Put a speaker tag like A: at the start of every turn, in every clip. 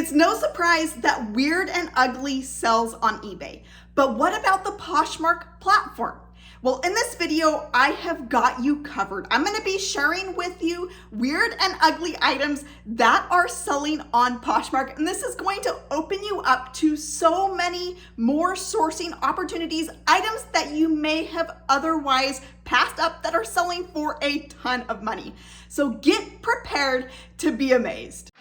A: It's no surprise that Weird and Ugly sells on eBay. But what about the Poshmark platform? Well, in this video, I have got you covered. I'm going to be sharing with you weird and ugly items that are selling on Poshmark. And this is going to open you up to so many more sourcing opportunities, items that you may have otherwise passed up that are selling for a ton of money. So get prepared to be amazed.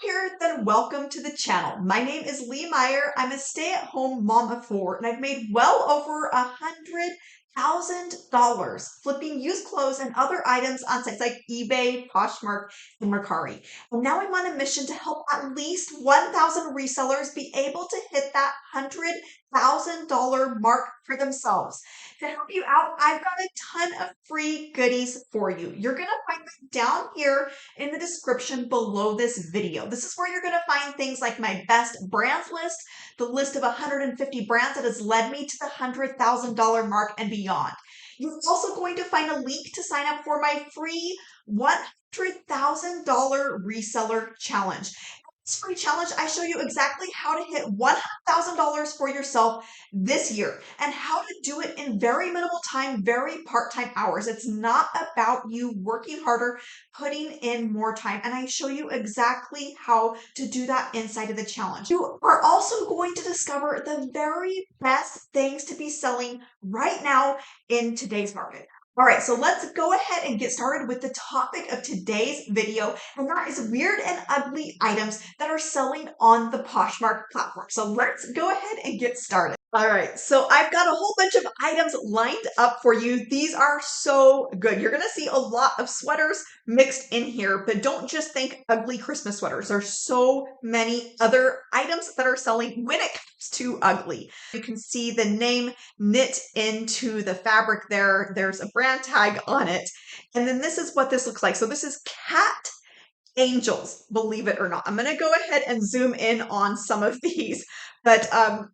A: Here, then welcome to the channel. My name is Lee Meyer. I'm a stay-at-home mom of four, and I've made well over $100,000 flipping used clothes and other items on sites like eBay, Poshmark, and Mercari. And now I'm on a mission to help at least 1,000 resellers be able to hit that $100,000 mark for themselves. To help you out, I've got a ton of free goodies for you. You're going to find them down here in the description below this video. This is where you're going to find things like my best brands list, the list of 150 brands that has led me to the $100,000 mark and beyond. You're also going to find a link to sign up for my free $100,000 reseller challenge. This free challenge, I show you exactly how to hit $100,000 for yourself this year and how to do it in very minimal time, very part-time hours. It's not about you working harder, putting in more time. And I show you exactly how to do that inside of the challenge. You are also going to discover the very best things to be selling right now in today's market. All right, so let's go ahead and get started with the topic of today's video, and that is weird and ugly items that are selling on the Poshmark platform. So let's go ahead and get started. All right, so I've got a whole bunch of items lined up for you. These are so good. You're gonna see a lot of sweaters mixed in here, but don't just think ugly Christmas sweaters. There's so many other items that are selling when it comes to ugly. You can see the name knit into the fabric there. There's a brand tag on it. And then this is what this looks like. So this is cat angels, believe it or not. I'm going to go ahead and zoom in on some of these. But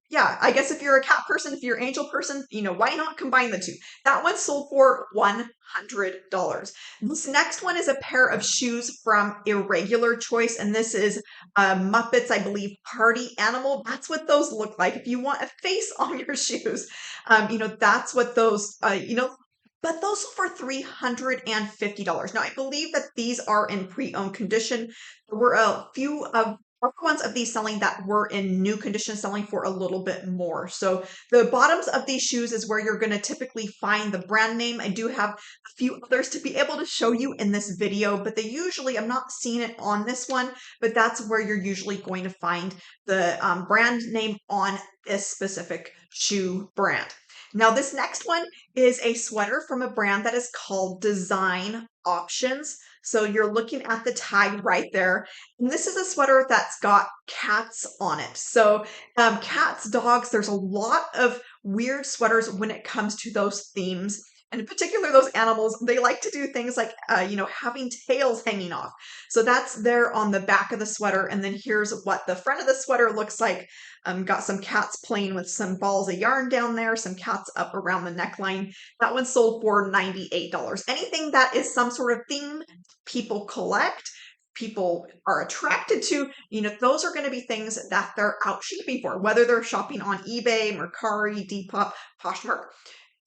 A: yeah, I guess if you're a cat person, if you're an angel person, why not combine the two? That one sold for $100. This next one is a pair of shoes from Irregular Choice, and this is Muppets, I believe, Party Animal. That's what those look like. If you want a face on your shoes, that's what those, but those for $350. Now, I believe that these are in pre-owned condition. There were a few of ones of these selling that were in new condition, selling for a little bit more. So the bottoms of these shoes is where you're going to typically find the brand name. I do have a few others to be able to show you in this video, but I'm not seeing it on this one, but that's where you're usually going to find the brand name on this specific shoe brand. Now, this next one is a sweater from a brand that is called Design Options. So you're looking at the tag right there. And this is a sweater that's got cats on it. So cats, dogs, there's a lot of weird sweaters when it comes to those themes. And in particular, those animals, they like to do things like, having tails hanging off. So that's there on the back of the sweater. And then here's what the front of the sweater looks like. Got some cats playing with some balls of yarn down there, some cats up around the neckline. That one sold for $98. Anything that is some sort of theme people collect, people are attracted to, those are going to be things that they're out shopping for, whether they're shopping on eBay, Mercari, Depop, Poshmark.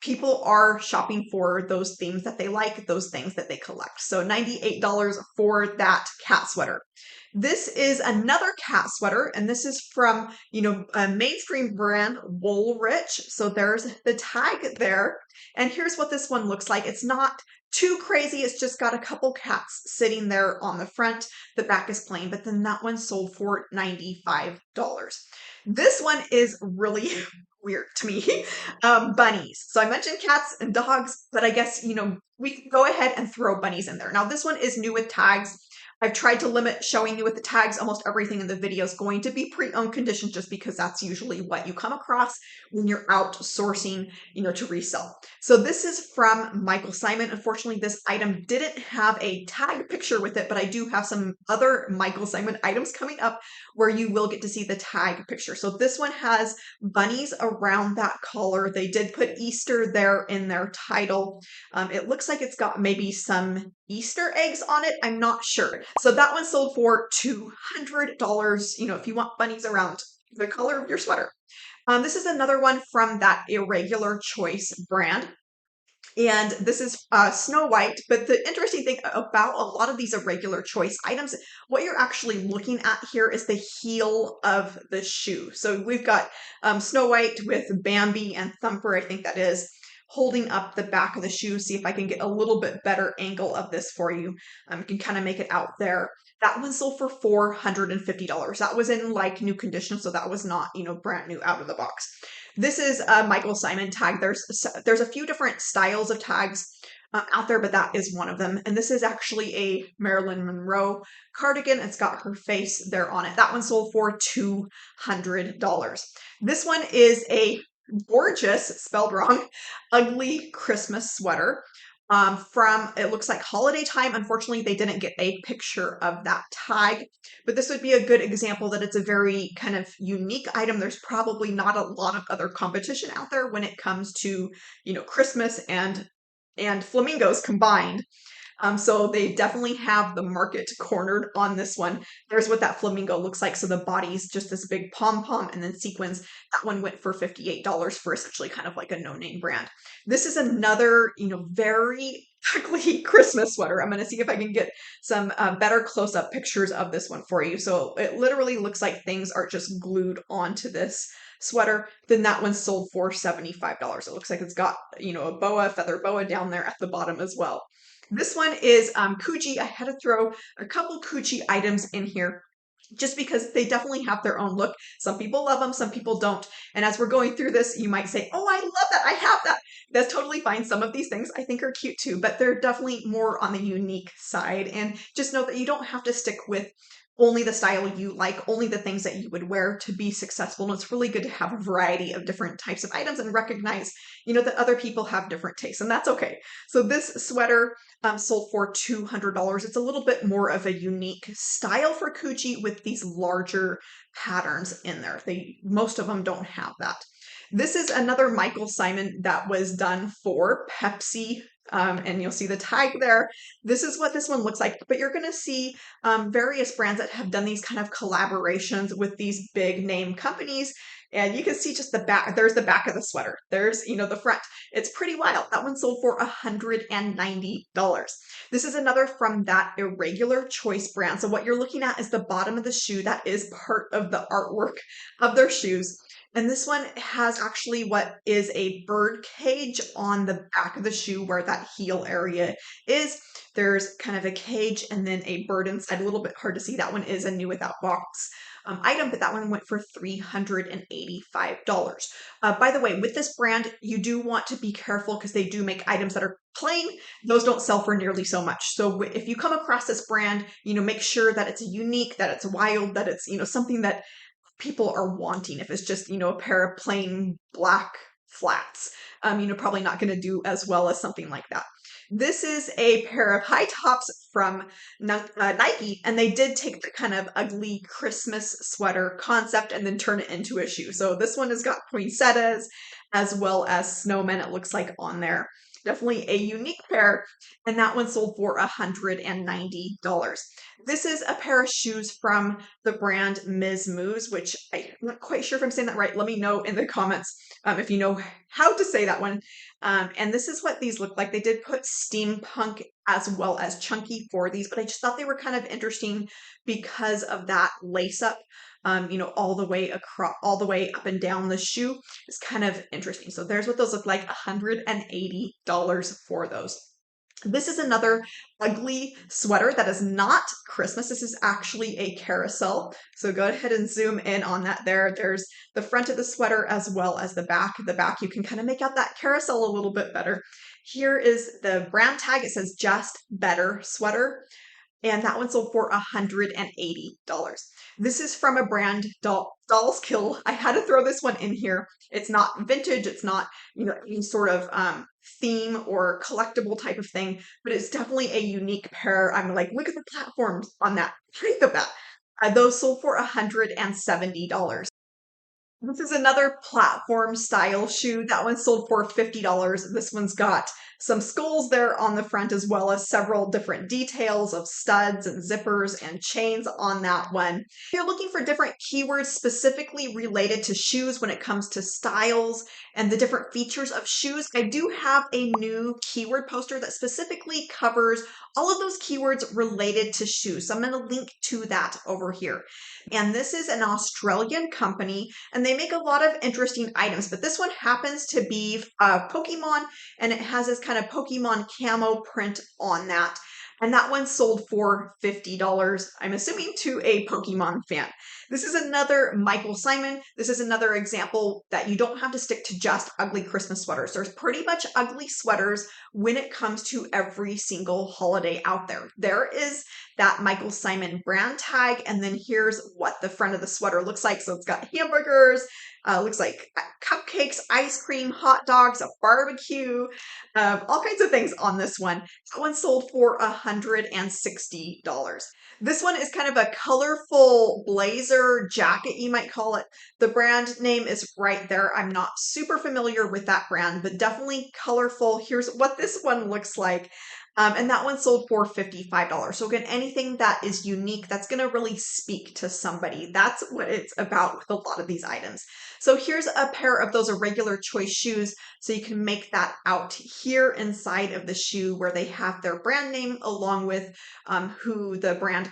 A: People are shopping for those themes that they like, those things that they collect. So $98 for that cat sweater. This is another cat sweater, and this is from, a mainstream brand, Woolrich. So there's the tag there. And here's what this one looks like. It's not too crazy. It's just got a couple cats sitting there on the front. The back is plain, but then that one sold for $95. This one is really weird to me. Bunnies. So I mentioned cats and dogs, but I guess, we can go ahead and throw bunnies in there. Now, this one is new with tags. I've tried to limit showing you with the tags. Almost everything in the video is going to be pre-owned condition just because that's usually what you come across when you're outsourcing, to resell. So this is from Michael Simon. Unfortunately, this item didn't have a tag picture with it, but I do have some other Michael Simon items coming up where you will get to see the tag picture. So this one has bunnies around that collar. They did put Easter there in their title. It looks like it's got maybe some Easter eggs on it. I'm not sure. So that one sold for $200, if you want bunnies around the color of your sweater. This is another one from that Irregular Choice brand. And this is Snow White. But the interesting thing about a lot of these Irregular Choice items, what you're actually looking at here is the heel of the shoe. So we've got Snow White with Bambi and Thumper, I think that is, holding up the back of the shoe. See if I can get a little bit better angle of this for you. You can kind of make it out there. That one sold for $450. That was in like new condition, so that was not, brand new out of the box. This is a Michael Simon tag. There's a few different styles of tags out there, but that is one of them. And this is actually a Marilyn Monroe cardigan. It's got her face there on it. That one sold for $200. This one is a gorgeous, spelled wrong, ugly Christmas sweater from, it looks like holiday time. Unfortunately, they didn't get a picture of that tag, but this would be a good example that it's a very kind of unique item. There's probably not a lot of other competition out there when it comes to, Christmas and flamingos combined. So they definitely have the market cornered on this one. There's what that flamingo looks like. So the body's just this big pom-pom and then sequins. That one went for $58 for essentially kind of like a no-name brand. This is another, very ugly Christmas sweater. I'm going to see if I can get some better close-up pictures of this one for you. So it literally looks like things are just glued onto this sweater. Then that one sold for $75. It looks like it's got, a feather boa down there at the bottom as well. This one is Coochie. I had to throw a couple Coochie items in here just because they definitely have their own look. Some people love them, some people don't. And as we're going through this, you might say, oh, I love that, I have that. That's totally fine. Some of these things I think are cute too, but they're definitely more on the unique side. And just know that you don't have to stick with only the style you like, only the things that you would wear to be successful. And it's really good to have a variety of different types of items and recognize, that other people have different tastes, and that's okay. So this sweater sold for $200. It's a little bit more of a unique style for Coochie with these larger patterns in there. Most of them don't have that. This is another Michael Simon that was done for Pepsi. And you'll see the tag there. This is what this one looks like, but you're going to see various brands that have done these kind of collaborations with these big name companies. And you can see just the back. There's the back of the sweater. There's, the front. It's pretty wild. That one sold for $190. This is another from that Irregular Choice brand. So what you're looking at is the bottom of the shoe. That is part of the artwork of their shoes. And this one has actually what is a bird cage on the back of the shoe where that heel area is. There's kind of a cage and then a bird inside. A little bit hard to see. That one is a new without box item, but that one went for $385. By the way, with this brand, you do want to be careful because they do make items that are plain. Those don't sell for nearly so much. So if you come across this brand, make sure that it's unique, that it's wild, that it's, something that people are wanting. If it's just, a pair of plain black flats, probably not going to do as well as something like that. This is a pair of high tops from Nike, and they did take the kind of ugly Christmas sweater concept and then turn it into a shoe. So this one has got poinsettias as well as snowmen, it looks like, on there. Definitely a unique pair, and that one sold for $190. This is a pair of shoes from the brand Ms. Moose, which I'm not quite sure if I'm saying that right. Let me know in the comments if you know how to say that one. And this is what these look like. They did put steampunk as well as chunky for these, but I just thought they were kind of interesting because of that lace up. All the way across, all the way up and down the shoe is kind of interesting. So there's what those look like, $180 for those. This is another ugly sweater that is not Christmas. This is actually a carousel. So go ahead and zoom in on that there. There's the front of the sweater as well as the back. The back, you can kind of make out that carousel a little bit better. Here is the brand tag. It says Just Better Sweater. and that one sold for $180. This is from a brand, Dolls Kill. I had to throw this one in here. It's not vintage. It's not, any sort of theme or collectible type of thing, but it's definitely a unique pair. I'm like, look at the platforms on that. Think of that. Those sold for $170. This is another platform style shoe. That one sold for $50. This one's got some skulls there on the front, as well as several different details of studs and zippers and chains on that one. If you're looking for different keywords specifically related to shoes when it comes to styles and the different features of shoes, I do have a new keyword poster that specifically covers all of those keywords related to shoes. So I'm going to link to that over here. And this is an Australian company, and they make a lot of interesting items, but this one happens to be Pokemon, and it has this kind of Pokemon camo print on that. And that one sold for $50, I'm assuming to a Pokemon fan. This is another Michael Simon. This is another example that you don't have to stick to just ugly Christmas sweaters. There's pretty much ugly sweaters when it comes to every single holiday out there. There is that Michael Simon brand tag, and then here's what the front of the sweater looks like. So it's got hamburgers, looks like cupcakes, ice cream, hot dogs, a barbecue, all kinds of things on this one. That one sold for $160. This one is kind of a colorful blazer jacket, you might call it. The brand name is right there. I'm not super familiar with that brand, but definitely colorful. Here's what this one looks like. And that one sold for $55. So again, anything that is unique, that's going to really speak to somebody. That's what it's about with a lot of these items. So here's a pair of those irregular choice shoes. So you can make that out here inside of the shoe where they have their brand name along with who the brand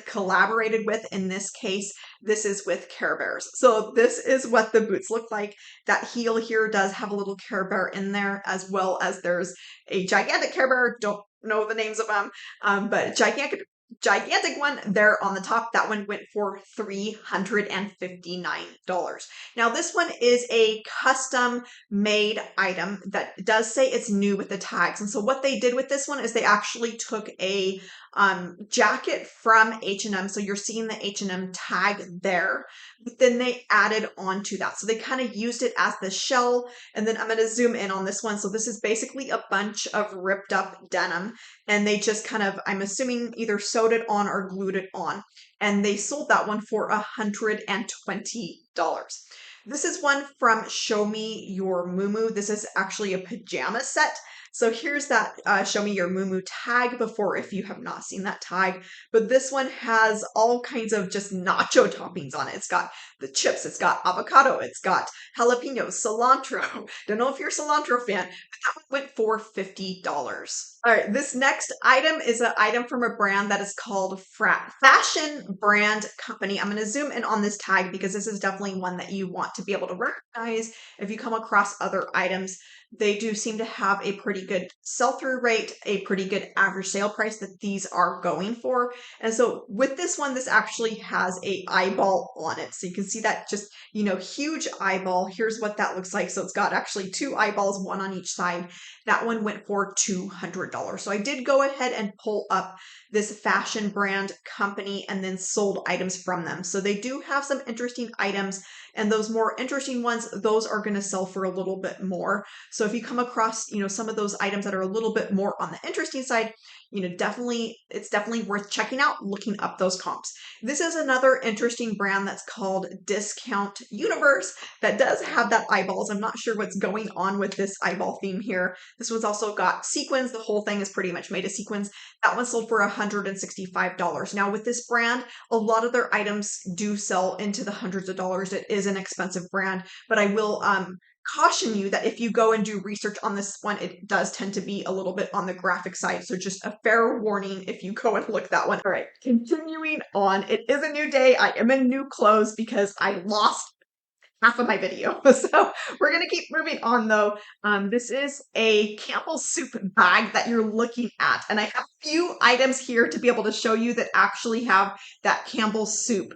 A: collaborated with. In this case, this is with Care Bears. So this is what the boots look like. That heel here does have a little Care Bear in there, as well as there's a gigantic Care Bear. Don't know the names of them, but gigantic one there on the top. That one went for $359. Now this one is a custom made item that does say it's new with the tags. And so what they did with this one is they actually took a jacket from H&M. So you're seeing the H&M tag there, but then they added onto that. So they kind of used it as the shell. And then I'm going to zoom in on this one. So this is basically a bunch of ripped up denim, and they just kind of, I'm assuming, either sewed it on or glued it on. And they sold that one for $120. This is one from Show Me Your Muumuu. This is actually a pajama set. So here's that Show Me Your Muumuu tag before, if you have not seen that tag. But this one has all kinds of just nacho toppings on it. It's got the chips, it's got avocado, it's got jalapenos, cilantro. Don't know if you're a cilantro fan, but that one went for $50. All right, this next item is an item from a brand that is called Fashion Brand Company. I'm going to zoom in on this tag because this is definitely one that you want to be able to recognize if you come across other items. They do seem to have a pretty good sell-through rate, a pretty good average sale price that these are going for. And so with this one, this actually has a eyeball on it. So you can see that just, huge eyeball. Here's what that looks like. So it's got actually two eyeballs, one on each side. That one went for $200. So I did go ahead and pull up this Fashion Brand Company and then sold items from them. So they do have some interesting items, and those more interesting ones, those are going to sell for a little bit more. So if you come across, some of those items that are a little bit more on the interesting side, it's definitely worth checking out, looking up those comps. This is another interesting brand that's called Discount Universe that does have that eyeballs. I'm not sure what's going on with this eyeball theme here. This one's also got sequins. The whole thing is pretty much made of sequins. That one sold for $165. Now with this brand, a lot of their items do sell into the hundreds of dollars. It is an expensive brand, but I will caution you that if you go and do research on this one, it does tend to be a little bit on the graphic side. So just a fair warning if you go and look that one. All right, continuing on. It is a new day. I am in new clothes because I lost half of my video. So we're going to keep moving on though. This is a Campbell soup bag that you're looking at. And I have a few items here to be able to show you that actually have that Campbell soup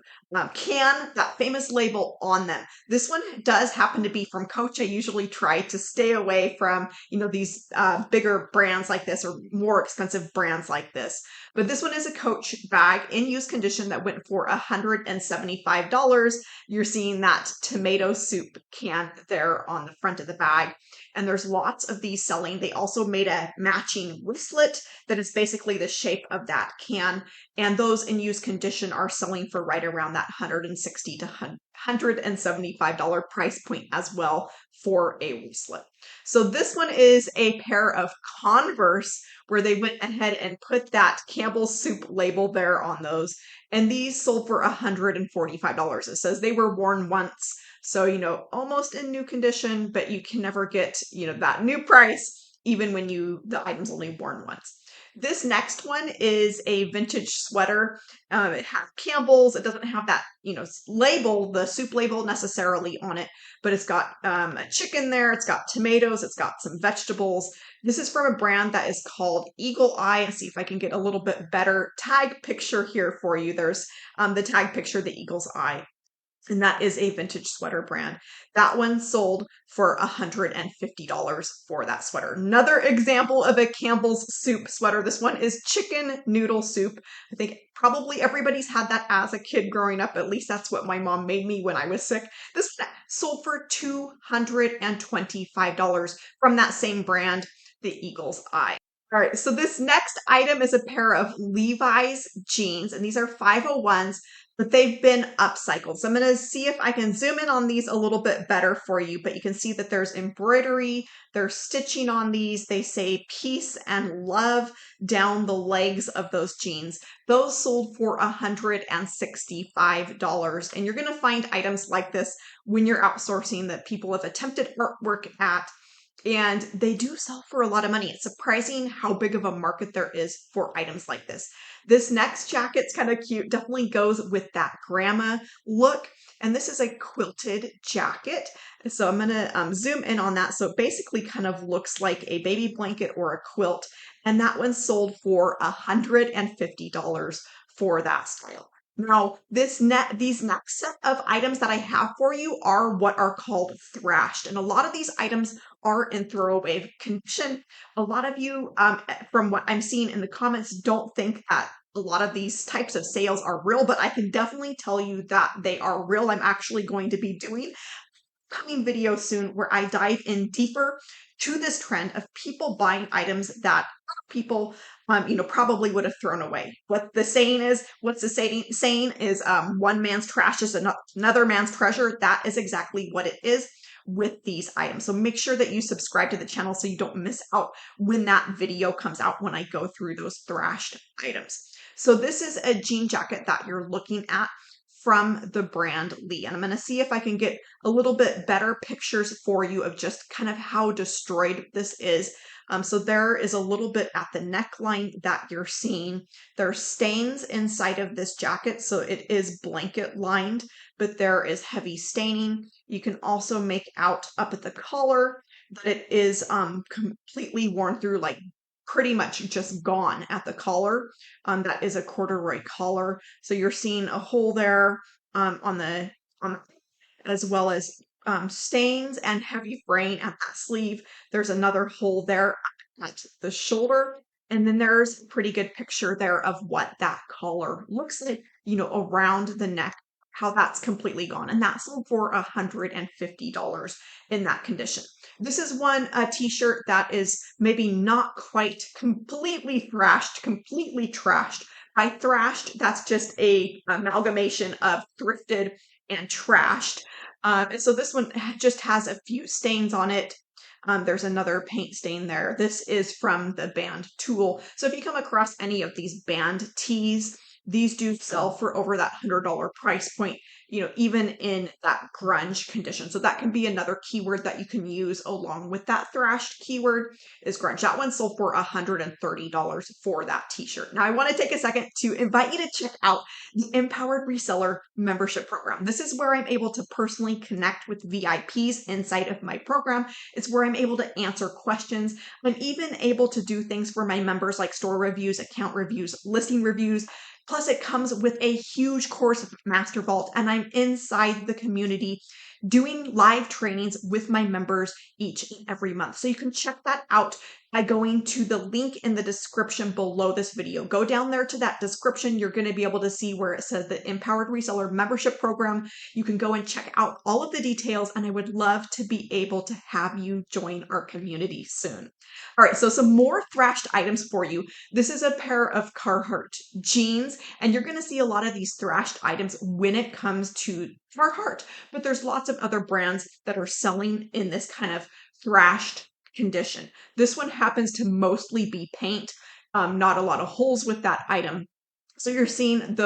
A: can, that famous label on them. This one does happen to be from Coach. I usually try to stay away from, these bigger brands like this or more expensive brands like this. But this one is a Coach bag in used condition that went for $175. You're seeing that tomato soup can there on the front of the bag. And there's lots of these selling. They also made a matching wristlet that is basically the shape of that can. And those in used condition are selling for right around that $160 to $175 price point as well for a wristlet. So this one is a pair of Converse where they went ahead and put that Campbell soup label there on those. And these sold for $145. It says they were worn once. So, almost in new condition, but you can never get, that new price, even when the item's only worn once. This next one is a vintage sweater. It has Campbell's. It doesn't have that, label, the soup label necessarily on it, but it's got a chicken there. It's got tomatoes. It's got some vegetables. This is from a brand that is called Eagle Eye. And see if I can get a little bit better tag picture here for you. There's the tag picture, the Eagle's Eye. And that is a vintage sweater brand. That one sold for $150 for that sweater. Another example of a Campbell's soup sweater. This one is chicken noodle soup. I think probably everybody's had that as a kid growing up. At least that's what my mom made me when I was sick. This one sold for $225 from that same brand, the Eagle's Eye. All right, so this next item is a pair of Levi's jeans, and these are 501s, but they've been upcycled. So I'm going to see if I can zoom in on these a little bit better for you, but you can see that there's embroidery, there's stitching on these. They say peace and love down the legs of those jeans. Those sold for $165. And you're going to find items like this when you're outsourcing that people have attempted artwork at. And they do sell for a lot of money. It's surprising how big of a market there is for items like this. This next jacket's kind of cute. Definitely goes with that grandma look. And this is a quilted jacket. So I'm going to zoom in on that. So it basically kind of looks like a baby blanket or a quilt. And that one sold for $150 for that style. Now, these next set of items that I have for you are what are called thrashed. And a lot of these items are in throwaway condition. A lot of you, from what I'm seeing in the comments, don't think that a lot of these types of sales are real, but I can definitely tell you that they are real. I'm actually going to be doing a coming video soon where I dive in deeper to this trend of people buying items that people probably would have thrown away. What's the saying is one man's trash is another man's treasure. That is exactly what it is with these items. So make sure that you subscribe to the channel so you don't miss out when that video comes out when I go through those thrashed items. So this is a jean jacket that you're looking at from the brand Lee. And I'm going to see if I can get a little bit better pictures for you of just kind of how destroyed this is. So there is a little bit at the neckline that you're seeing. There are stains inside of this jacket, so it is blanket lined, but there is heavy staining. You can also make out up at the collar that it is completely worn through, like pretty much just gone at the collar. That is a corduroy collar. So you're seeing a hole there on as well as stains and heavy fraying at that sleeve. There's another hole there at the shoulder. And then there's a pretty good picture there of what that collar looks like, around the neck, how that's completely gone. And that sold for $150 in that condition. This is a t-shirt that is maybe not quite completely completely trashed. By thrashed, that's just a amalgamation of thrifted and trashed. And so this one just has a few stains on it. There's another paint stain there. This is from the band Tool. So if you come across any of these band tees, these do sell for over that $100 price point, even in that grunge condition. So that can be another keyword that you can use along with that thrashed keyword is grunge. That one sold for $130 for that t-shirt. Now I want to take a second to invite you to check out the Empowered Reseller membership program. This is where I'm able to personally connect with VIPs inside of my program. It's where I'm able to answer questions. I'm even able to do things for my members like store reviews, account reviews, listing reviews, Plus, it comes with a huge course of Master Vault, and I'm inside the community doing live trainings with my members each and every month. So you can check that out by going to the link in the description below this video. Go down there to that description. You're going to be able to see where it says the Empowered Reseller Membership Program. You can go and check out all of the details, and I would love to be able to have you join our community soon. All right, so some more Thrashed items for you. This is a pair of Carhartt jeans, and you're going to see a lot of these Thrashed items when it comes to Carhartt, but there's lots of other brands that are selling in this kind of thrashed condition. This one happens to mostly be paint, not a lot of holes with that item. So you're seeing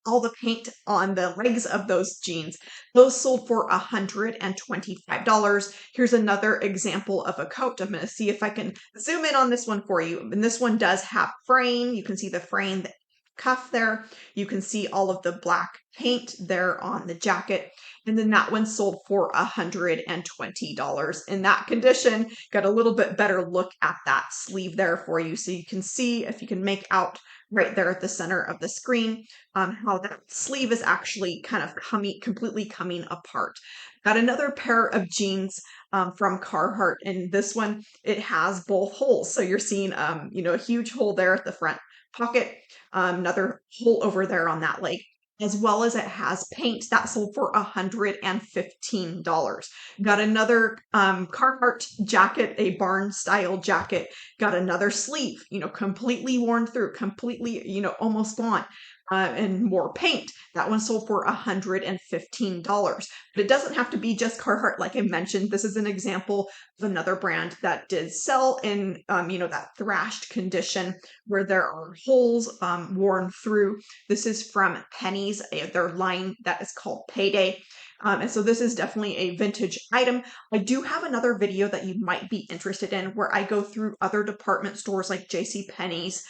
A: all the paint on the legs of those jeans. Those sold for $125. Here's another example of a coat. I'm going to see if I can zoom in on this one for you. And this one does have fraying. You can see the fraying, the cuff there. You can see all of the black paint there on the jacket. And then that one sold for $120. In that condition, got a little bit better look at that sleeve there for you. So you can see, if you can make out right there at the center of the screen, how that sleeve is actually kind of completely coming apart. Got another pair of jeans from Carhartt, and this one, it has both holes. So you're seeing, a huge hole there at the front pocket, another hole over there on that leg, as well as it has paint that sold for $115. Got another Carhartt jacket, a barn style jacket. Got another sleeve, completely worn through, completely, almost gone. And more paint. That one sold for $115. But it doesn't have to be just Carhartt. Like I mentioned, this is an example of another brand that did sell in, that thrashed condition where there are holes worn through. This is from Penny's, their line that is called Payday. And so this is definitely a vintage item. I do have another video that you might be interested in where I go through other department stores like JCPenney's,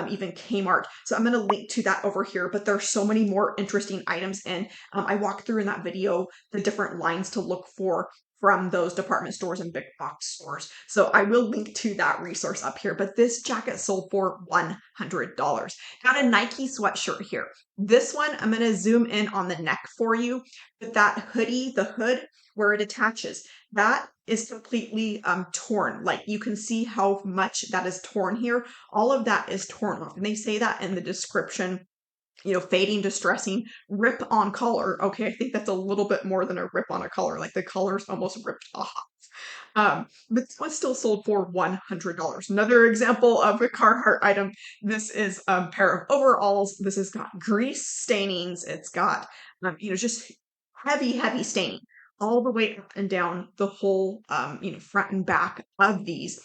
A: even Kmart. So I'm going to link to that over here, but there's so many more interesting items. And I walk through in that video the different lines to look for from those department stores and big box stores. So I will link to that resource up here, but this jacket sold for $100. Got a Nike sweatshirt here. This one, I'm going to zoom in on the neck for you, but that hoodie, the hood where it attaches, that is completely torn. Like you can see how much that is torn here. All of that is torn off. And they say that in the description, fading, distressing, rip on collar. Okay, I think that's a little bit more than a rip on a collar. Like the collar's almost ripped off. But this one still sold for $100. Another example of a Carhartt item. This is a pair of overalls. This has got grease stainings. It's got, just heavy staining all the way up and down the whole, front and back of these.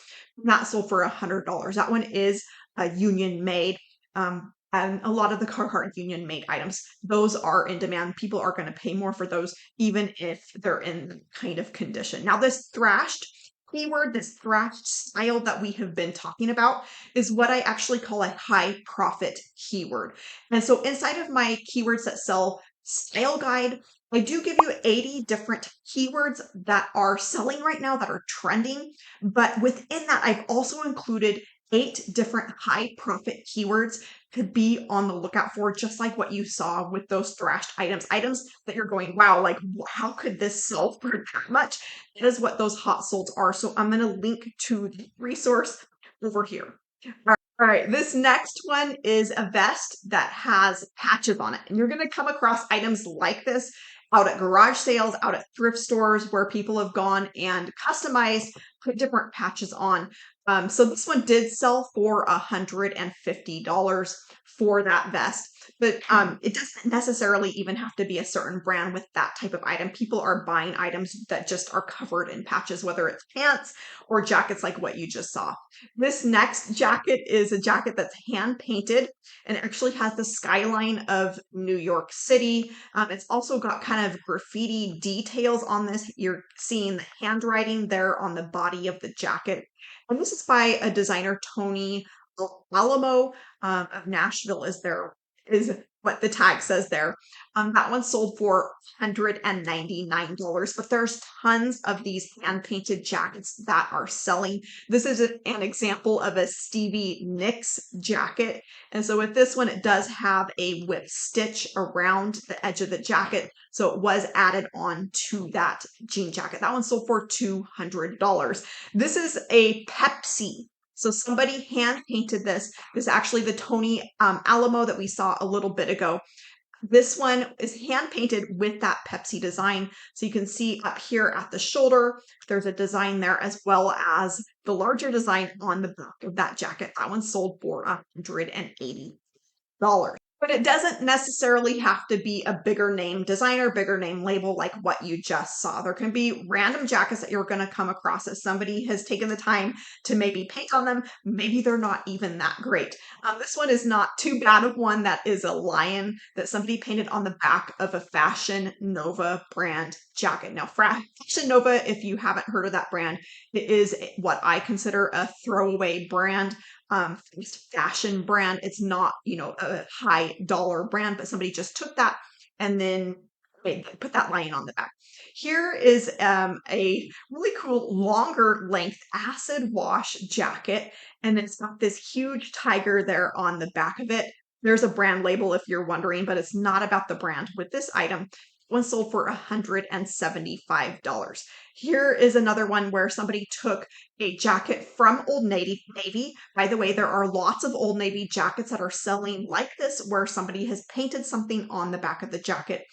A: That sold for $100. That one is union made. And a lot of the Carhartt union made items, those are in demand. People are going to pay more for those, even if they're in the kind of condition. Now, this thrashed keyword, this thrashed style that we have been talking about, is what I actually call a high profit keyword. And so inside of my keywords that sell style guide, I do give you 80 different keywords that are selling right now that are trending. But within that, I've also included 8 different high profit keywords to be on the lookout for, just like what you saw with those thrashed items that you're going, wow, like how could this sell for that much? That is what those hot solds are. So I'm going to link to the resource over here. All right, this next one is a vest that has patches on it. And you're going to come across items like this out at garage sales, out at thrift stores where people have gone and customized, put different patches on. So this one did sell for $150 for that vest, but it doesn't necessarily even have to be a certain brand with that type of item. People are buying items that just are covered in patches, whether it's pants or jackets like what you just saw. This next jacket is a jacket that's hand painted and it actually has the skyline of New York City. It's also got kind of graffiti details on this. You're seeing the handwriting there on the body of the jacket. And this is by a designer, Tony Alamo of Nashville is what the tag says there. That one sold for $199, but there's tons of these hand painted jackets that are selling. This is an example of a Stevie Nicks jacket. And so with this one, it does have a whip stitch around the edge of the jacket. So it was added on to that jean jacket. That one sold for $200. This is a Pepsi. So somebody hand painted this. This is actually the Tony Alamo that we saw a little bit ago. This one is hand painted with that Pepsi design. So you can see up here at the shoulder, there's a design there as well as the larger design on the back of that jacket. That one sold for $180. But it doesn't necessarily have to be a bigger name designer, bigger name label like what you just saw. There can be random jackets that you're going to come across as somebody has taken the time to maybe paint on them. Maybe they're not even that great. This one is not too bad of one that is a lion that somebody painted on the back of a Fashion Nova brand jacket. Now, Fashion Nova, if you haven't heard of that brand, it is what I consider a throwaway brand. Fashion brand. It's not, a high dollar brand, but somebody just took that and then put that lion on the back. Here is a really cool longer length acid wash jacket, and it's got this huge tiger there on the back of it. There's a brand label if you're wondering, but it's not about the brand. With this item, one sold for $175. Here is another one where somebody took a jacket from Old Navy. By the way, there are lots of Old Navy jackets that are selling like this, where somebody has painted something on the back of the jacket.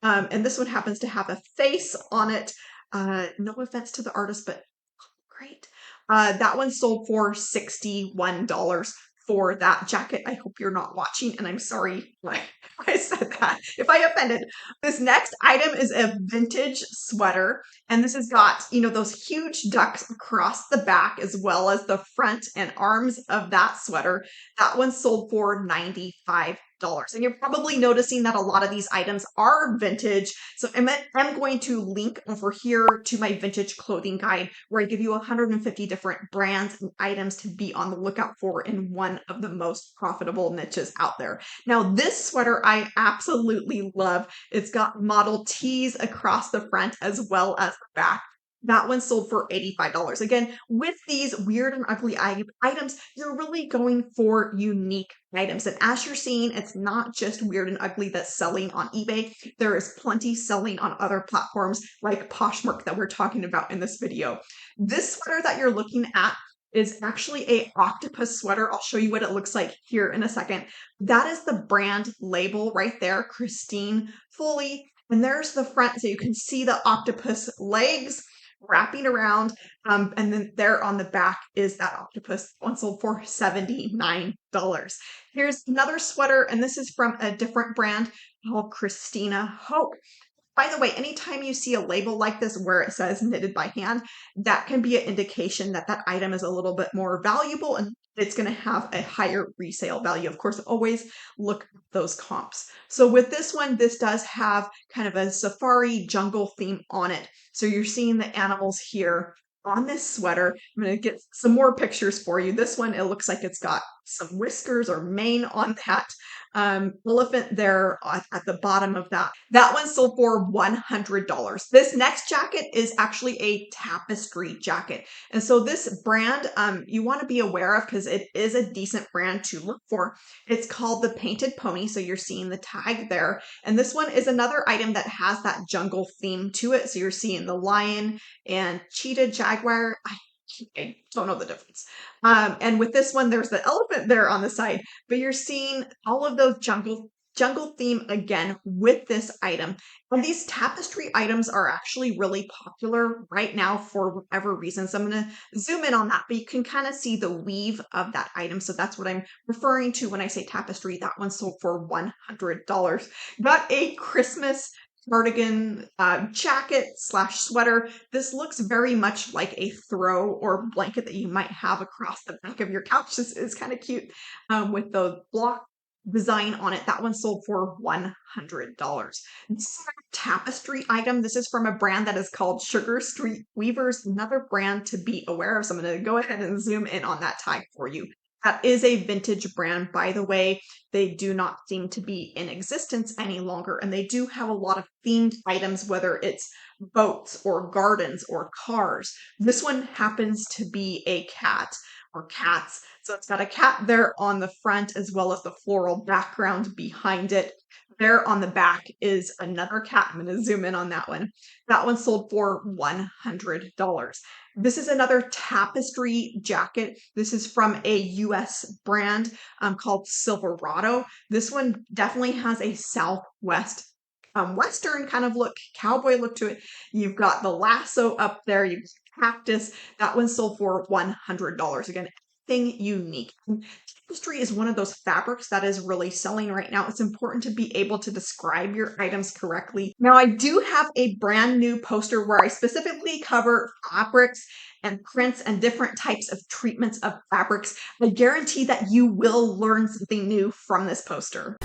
A: And this one happens to have a face on it. No offense to the artist, but great. That one sold for $61 for that jacket. I hope you're not watching, and I'm sorry I said that if I offended. This next item is a vintage sweater, and this has got, those huge ducks across the back as well as the front and arms of that sweater. That one sold for $95. And you're probably noticing that a lot of these items are vintage. So I'm going to link over here to my vintage clothing guide, where I give you 150 different brands and items to be on the lookout for in one of the most profitable niches out there. Now, this sweater I absolutely love. It's got Model T's across the front as well as the back. That one sold for $85. Again, with these weird and ugly items, you're really going for unique items. And as you're seeing, it's not just weird and ugly that's selling on eBay. There is plenty selling on other platforms like Poshmark that we're talking about in this video. This sweater that you're looking at is actually a octopus sweater. I'll show you what it looks like here in a second. That is the brand label right there, Christine Foley. And there's the front, so you can see the octopus legs wrapping around, and then there on the back is that octopus. One sold for $79. Here's another sweater, and this is from a different brand called Christina Hoke. By the way, anytime you see a label like this where it says knitted by hand, that can be an indication that that item is a little bit more valuable and it's going to have a higher resale value. Of course, always look at those comps. So with this one, this does have kind of a safari jungle theme on it. So you're seeing the animals here on this sweater. I'm going to get some more pictures for you. This one, it looks like it's got some whiskers or mane on that elephant there at the bottom of that. That one sold for $100. This next jacket is actually a Tapestry jacket. And so this brand, you want to be aware of because it is a decent brand to look for. It's called the Painted Pony. So you're seeing the tag there. And this one is another item that has that jungle theme to it. So you're seeing the lion and cheetah, jaguar. I don't know the difference. And with this one, there's the elephant there on the side, but you're seeing all of those jungle theme again with this item. And these tapestry items are actually really popular right now for whatever reason. So I'm going to zoom in on that, but you can kind of see the weave of that item. So that's what I'm referring to when I say tapestry. That one sold for $100. Got a Christmas cardigan jacket / sweater. This looks very much like a throw or blanket that you might have across the back of your couch. This is kind of cute with the block design on it. That one sold for $100. This is a tapestry item. This is from a brand that is called Sugar Street Weavers, another brand to be aware of. So I'm going to go ahead and zoom in on that tag for you. That is a vintage brand, by the way. They do not seem to be in existence any longer, and they do have a lot of themed items, whether it's boats or gardens or cars. This one happens to be a cat or cats. So it's got a cat there on the front as well as the floral background behind it. There on the back is another cat. I'm going to zoom in on that one. That one sold for $100. This is another Tapestry jacket. This is from a US brand called Silverado. This one definitely has a Southwest Western kind of look, cowboy look to it. You've got the lasso up there, you've got cactus. That one sold for $100. Again, everything unique. Tapestry is one of those fabrics that is really selling right now. It's important to be able to describe your items correctly. Now, I do have a brand new poster where I specifically cover fabrics and prints and different types of treatments of fabrics. I guarantee that you will learn something new from this poster.